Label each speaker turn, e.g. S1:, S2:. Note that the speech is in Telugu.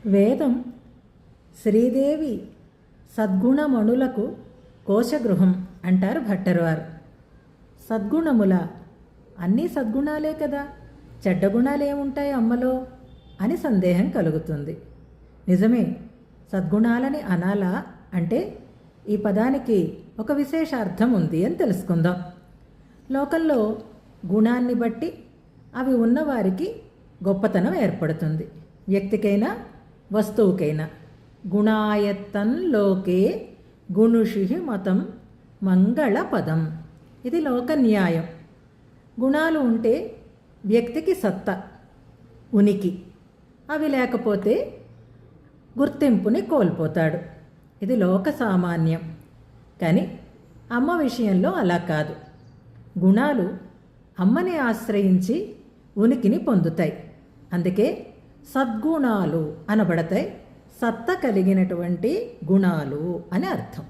S1: వేదం శ్రీదేవి సద్గుణమణులకు కోశగృహం అంటారు భట్టర్వారు. సద్గుణముల అన్నీ సద్గుణాలే కదా, చెడ్డ గుణాలు ఏముంటాయి అమ్మలో అని సందేహం కలుగుతుంది. నిజమే, సద్గుణాలని అనాలా అంటే ఈ పదానికి ఒక విశేష అర్థం ఉంది అని తెలుసుకుందాం. లోకంలో గుణాన్ని బట్టి అవి ఉన్నవారికి గొప్పతనం ఏర్పడుతుంది. వ్యక్తికైనా వస్తువుకైనా. గుణాయత్తన్ లోకే గుణుషి మతం మంగళపదం. ఇది లోక న్యాయం. గుణాలు ఉంటే వ్యక్తికి సత్తా, ఉనికి. అవి లేకపోతే గుర్తింపుని కోల్పోతాడు. ఇది లోక సామాన్యం. కానీ అమ్మ విషయంలో అలా కాదు. గుణాలు అమ్మని ఆశ్రయించి ఉనికిని పొందుతాయి. అందుకే సద్గుణాలు అనబడతాయి. సత్త కలిగినటువంటి గుణాలు అని అర్థం.